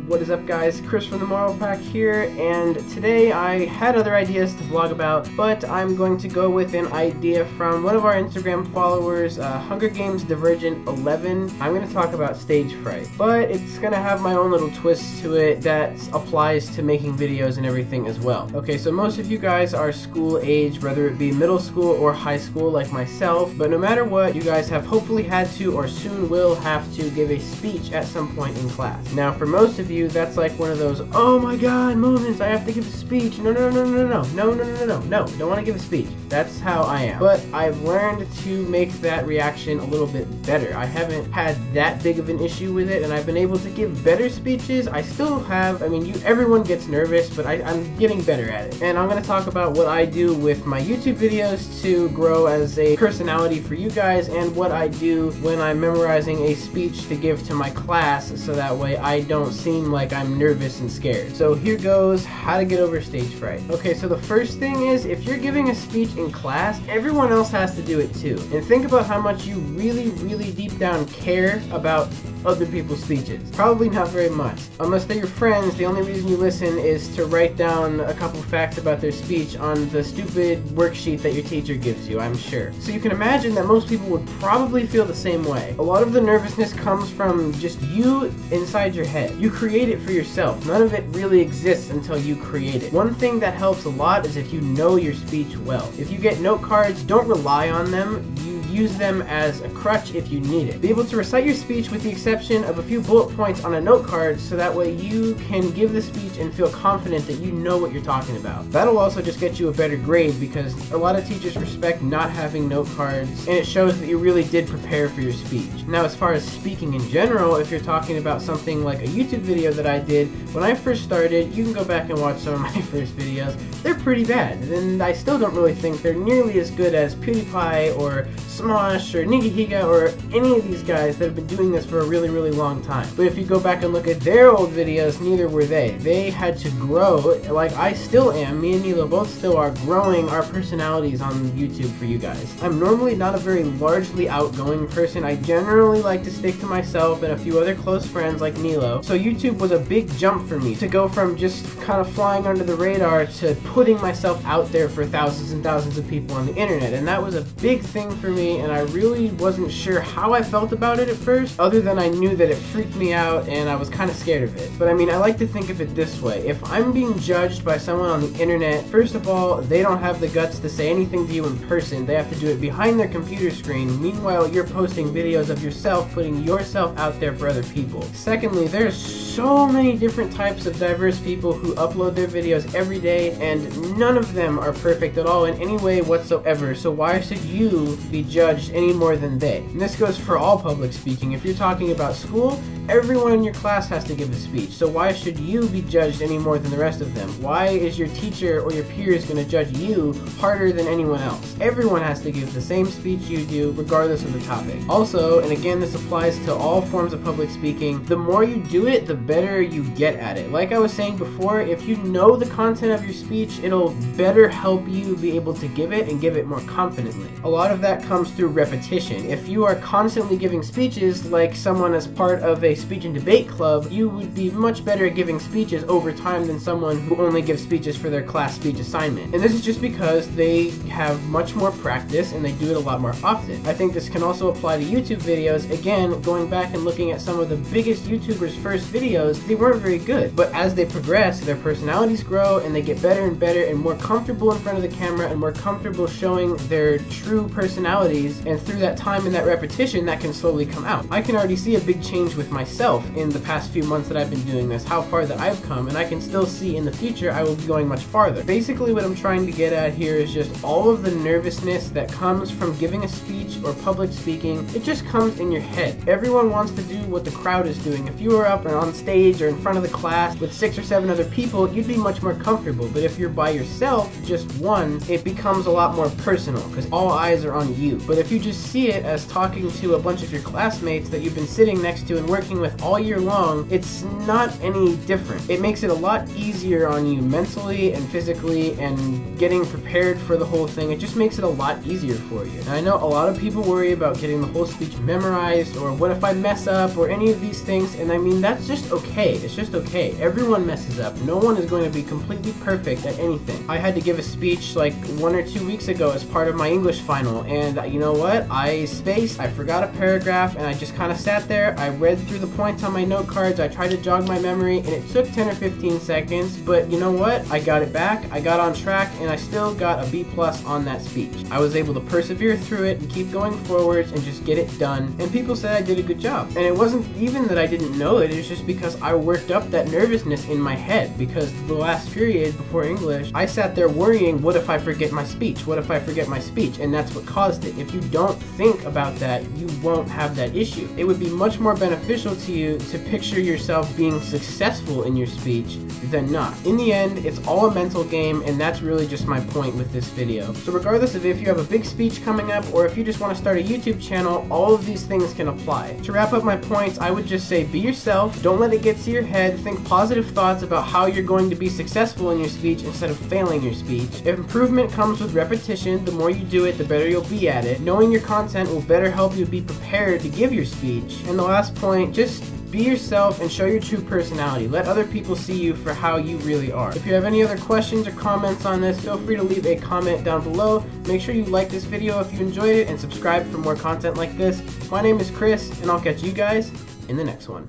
What is up, guys? Chris from the Marvel Pack here, and today I had other ideas to vlog about, but I'm going to go with an idea from one of our Instagram followers, Hunger Games Divergent 11. I'm going to talk about stage fright, but it's going to have my own little twist to it that applies to making videos and everything as well. Okay, so most of you guys are school age, whether it be middle school or high school like myself, but no matter what, you guys have hopefully had to or soon will have to give a speech at some point in class. Now, for most of you, that's like one of those, oh my god moments, I have to give a speech. No, don't want to give a speech. That's how I am. But I've learned to make that reaction a little bit better. I haven't had that big of an issue with it, and I've been able to give better speeches. I still have, everyone gets nervous, but I'm getting better at it. And I'm going to talk about what I do with my YouTube videos to grow as a personality for you guys, and what I do when I'm memorizing a speech to give to my class, so that way I don't seem like I'm nervous and scared. So here goes how to get over stage fright. Okay, so the first thing is, if you're giving a speech in class, everyone else has to do it too. And think about how much you really deep down care about other people's speeches. Probably not very much. Unless they're your friends, the only reason you listen is to write down a couple facts about their speech on the stupid worksheet that your teacher gives you, I'm sure. So you can imagine that most people would probably feel the same way. A lot of the nervousness comes from just you inside your head. You create it for yourself. None of it really exists until you create it. One thing that helps a lot is if you know your speech well. If you get note cards, don't rely on them. Use them as a crutch if you need it. Be able to recite your speech with the exception of a few bullet points on a note card, so that way you can give the speech and feel confident that you know what you're talking about. That'll also just get you a better grade, because a lot of teachers respect not having note cards, and it shows that you really did prepare for your speech. Now, as far as speaking in general, if you're talking about something like a YouTube video that I did when I first started, you can go back and watch some of my first videos. They're pretty bad, and I still don't really think they're nearly as good as PewDiePie or Smosh or Nigahiga or any of these guys that have been doing this for a really long time. But if you go back and look at their old videos, neither were they. They had to grow, like I still am. Me and Nilo both still are growing our personalities on YouTube for you guys. I'm normally not a very largely outgoing person. I generally like to stick to myself and a few other close friends like Nilo. So YouTube was a big jump for me to go from just kind of flying under the radar to putting myself out there for thousands and thousands of people on the internet. And that was a big thing for me, and I really wasn't sure how I felt about it at first, other than I knew that it freaked me out and I was kind of scared of it. But I like to think of it this way. If I'm being judged by someone on the internet, first of all, they don't have the guts to say anything to you in person. They have to do it behind their computer screen. Meanwhile, you're posting videos of yourself, putting yourself out there for other people. Secondly, there's so many different types of diverse people who upload their videos every day, and none of them are perfect at all in any way whatsoever. So why should you be judged any more than they? And this goes for all public speaking. If you're talking about school, everyone in your class has to give a speech. So why should you be judged any more than the rest of them? Why is your teacher or your peers going to judge you harder than anyone else? Everyone has to give the same speech you do, regardless of the topic. Also, and again this applies to all forms of public speaking, the more you do it, the better you get at it. Like I was saying before, if you know the content of your speech, it'll better help you be able to give it and give it more confidently. A lot of that comes through repetition. If you are constantly giving speeches like someone as part of a speech and debate club, you would be much better at giving speeches over time than someone who only gives speeches for their class speech assignment. And this is just because they have much more practice and they do it a lot more often. I think this can also apply to YouTube videos. Again, going back and looking at some of the biggest YouTubers' first videos, they weren't very good. But as they progress, their personalities grow and they get better and better and more comfortable in front of the camera and more comfortable showing their true personalities, and through that time and that repetition, that can slowly come out. I can already see a big change with myself in the past few months that I've been doing this, how far that I've come, and I can still see in the future I will be going much farther. Basically what I'm trying to get at here is just all of the nervousness that comes from giving a speech or public speaking. It just comes in your head. Everyone wants to do what the crowd is doing. If you were up and on stage or in front of the class with 6 or 7 other people, you'd be much more comfortable. But if you're by yourself, just one, it becomes a lot more personal because all eyes are on you. But if you just see it as talking to a bunch of your classmates that you've been sitting next to and working working with all year long, it's not any different. It makes it a lot easier on you mentally and physically, and getting prepared for the whole thing. It just makes it a lot easier for you. And I know a lot of people worry about getting the whole speech memorized, or what if I mess up, or any of these things, and I mean, that's just okay. It's just okay. Everyone messes up. No one is going to be completely perfect at anything. I had to give a speech like 1 or 2 weeks ago as part of my English final, and you know what? I spaced, I forgot a paragraph, and I just kind of sat there. I read through the points on my note cards, I tried to jog my memory, and it took 10 or 15 seconds, but you know what? I got it back, I got on track, and I still got a B+ on that speech. I was able to persevere through it and keep going forwards and just get it done, and people said I did a good job. And it wasn't even that I didn't know it, it was just because I worked up that nervousness in my head, because the last period before English, I sat there worrying, what if I forget my speech? What if I forget my speech? And that's what caused it. If you don't think about that, you won't have that issue. It would be much more beneficial to you to picture yourself being successful in your speech than not. In the end, it's all a mental game, and that's really just my point with this video. So regardless of if you have a big speech coming up, or if you just want to start a YouTube channel, all of these things can apply. To wrap up my points, I would just say be yourself, don't let it get to your head, think positive thoughts about how you're going to be successful in your speech instead of failing your speech. If improvement comes with repetition, the more you do it, the better you'll be at it. Knowing your content will better help you be prepared to give your speech. And the last point, just be yourself and show your true personality. Let other people see you for how you really are. If you have any other questions or comments on this, feel free to leave a comment down below. Make sure you like this video if you enjoyed it, and subscribe for more content like this. My name is Chris, and I'll catch you guys in the next one.